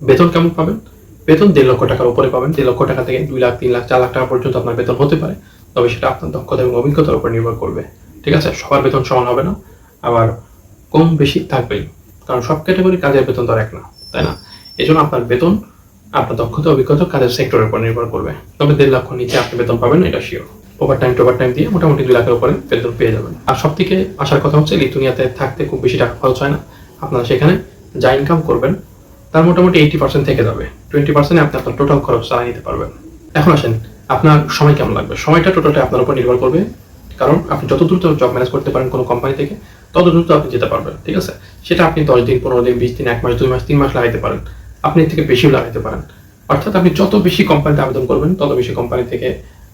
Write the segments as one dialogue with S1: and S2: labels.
S1: বেতন কেমন পাবেন? বেতন 1.5 লক্ষ টাকার উপরে পাবেন। 1.5 লক্ষ টাকা থেকে 2 লাখ, 3 লাখ, 4 লাখ টাকা পর্যন্ত আপনার বেতন হতে পারে। তবে সেটা আপনার দক্ষতা এবং অভিজ্ঞতার উপর নির্ভর করবে। ঠিক আছে? সবার বেতন সমান হবে না। আবার কম বেশি থাকবেই। কারণ সব ক্যাটাগরি কাজের বেতন তো আর এক না, তাই না? এজন্য আপনার বেতন আপনার দক্ষতা, অভিজ্ঞতা, কাজের সেক্টরের উপর নির্ভর করবে। তবে 1.5 লক্ষ নিচে আপনি বেতন পাবেন না, এটা শিওর। ওভারটাইম দিয়ে মোটামুটি 2 লাখের উপরে বেতন পেয়ে যাবেন। আর সবথেকে আসার কথা হচ্ছে, লিথুয়ানিয়াতে থাকতে খুব বেশি টাকা খরচ হয় না। আপনারা সেখানে যা ইনকাম করবেন তার মোটামুটি 80% থেকে যাবে। 20% আপনি আপনার টোটাল খরচ চালিয়ে নিতে পারবেন। এখন আসেন, আপনার সময় কেমন লাগবে? সময়টা টোটালটা আপনার উপর নির্ভর করবে। কারণ আপনি যত দ্রুত জব ম্যানেজ করতে পারেন কোনো কোম্পানি থেকে, তত দ্রুত আপনি যেতে পারবেন। ঠিক আছে? সেটা আপনি 10 দিন, 15 দিন, 20 দিন, 1 মাস, 2 মাস, 3 মাস লাগাইতে পারেন। আপনি এর থেকে বেশিও লাগাইতে পারেন। অর্থাৎ আপনি যত বেশি কোম্পানিতে আবেদন করবেন, তত বেশি কোম্পানি থেকে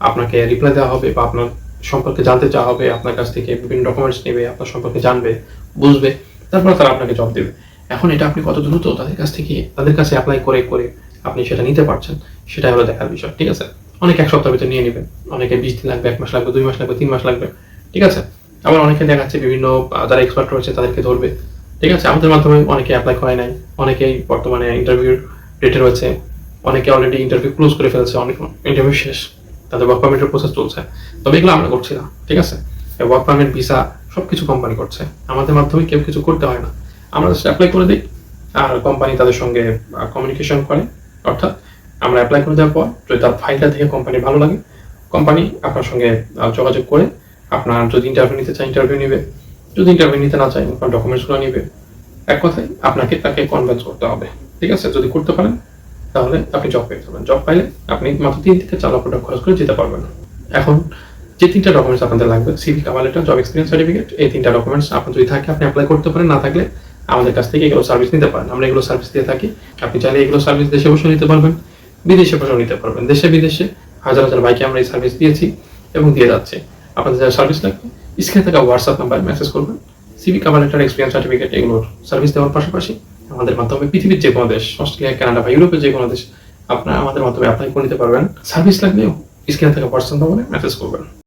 S1: আপনাকে রিপ্লাই দেওয়া হবে বা আপনার সম্পর্কে জানতে চাওয়া হবে, আপনার কাছ থেকে বিভিন্ন ডকুমেন্টস নেবে, আপনার সম্পর্কে জানবে, বুঝবে, তারপর তারা আপনাকে জব দেবে। এখন এটা আপনি কত দ্রুত তাদের কাছে অ্যাপ্লাই করে আপনি সেটা নিতে পারছেন, সেটাই হলো দেখার বিষয়। ঠিক আছে? অনেকে 1 সপ্তাহের ভিতরে নিয়ে নেবেন, অনেকে 20 দিন লাগবে, 1 মাস লাগবে, 2 মাস লাগবে, 3 মাস লাগবে। ঠিক আছে? আবার অনেকে দেখাচ্ছে বিভিন্ন যারা এক্সপার্ট রয়েছে তাদেরকে ধরবে। ঠিক আছে? আমাদের মাধ্যমে অনেকে অ্যাপ্লাই করে নাই, অনেকেই বর্তমানে ইন্টারভিউ ডেটে রয়েছে, অনেকে অলরেডি ইন্টারভিউ ক্লোজ করে ফেলেছে, অনেক ইন্টারভিউ শেষ, তাদের ওয়ার্ক পারমিটের প্রসেস চলছে। তবে এগুলো আমরা করছি না। ঠিক আছে? ওয়ার্ক পারমিট, ভিসা সবকিছু কোম্পানি করছে, আমাদের মাধ্যমে কেউ কিছু করতে হয় না। আমরা জাস্ট অ্যাপ্লাই করে দিই, আর কোম্পানি তাদের সঙ্গে কমিউনিকেশন করে। অর্থাৎ আমরা অ্যাপ্লাই করে দেওয়ার পর যদি তার ফাইলটা দেখে কোম্পানি ভালো লাগে, কোম্পানি আপনার সঙ্গে যোগাযোগ করে আপনার যদি ইন্টারভিউ নিতে চায় ইন্টারভিউ নেবে, যদি ইন্টারভিউ নিতে না চায় আপনার ডকুমেন্টসগুলো নেবে। এক কথায় আপনাকে তাকে কনভিন্স করতে হবে। ঠিক আছে? যদি করতে পারেন তাহলে আপনি জব পেয়ে যাবেন। জব পাইলে আপনি মাত্র 3 থেকে 4 লক্ষ টাকা খরচ করে যেতে পারবেন। এখন যে 3টা ডকুমেন্টস আপনাদের লাগবে, CV, cover letter, job experience certificate, এই 3টা ডকুমেন্টস আপনার যদি থাকে আপনি অ্যাপ্লাই করতে পারেন, না থাকলে আমাদের কাছ থেকে এগুলো সার্ভিস নিতে পারেন। আমরা এগুলো সার্ভিস দিয়ে থাকি। আপনি চাইলে এগুলো সার্ভিস দেশে বসে নিতে পারবেন, বিদেশে বসেও নিতে পারবেন। দেশে বিদেশে হাজার হাজার বাইকে আমরা এই সার্ভিস দিয়েছি এবং দিয়ে যাচ্ছি। আপনাদের যারা সার্ভিস লাগবে স্ক্রিনে থাকা হোয়াটসঅ্যাপ নাম্বারে মেসেজ করবেন। CV, cover letter, experience certificate এগুলোর সার্ভিস দেওয়ার পাশাপাশি আমাদের মাধ্যমে পৃথিবীর যে কোনো দেশ, অস্ট্রেলিয়া, কানাডা বা ইউরোপের যে কোনো দেশ আপনারা আমাদের মাধ্যমে অ্যাপ্লাই করে নিতে পারবেন। সার্ভিস লাগলেও স্ক্রিনে থাকা হোয়াটসঅ্যাপ নাম্বারে মেসেজ করবেন।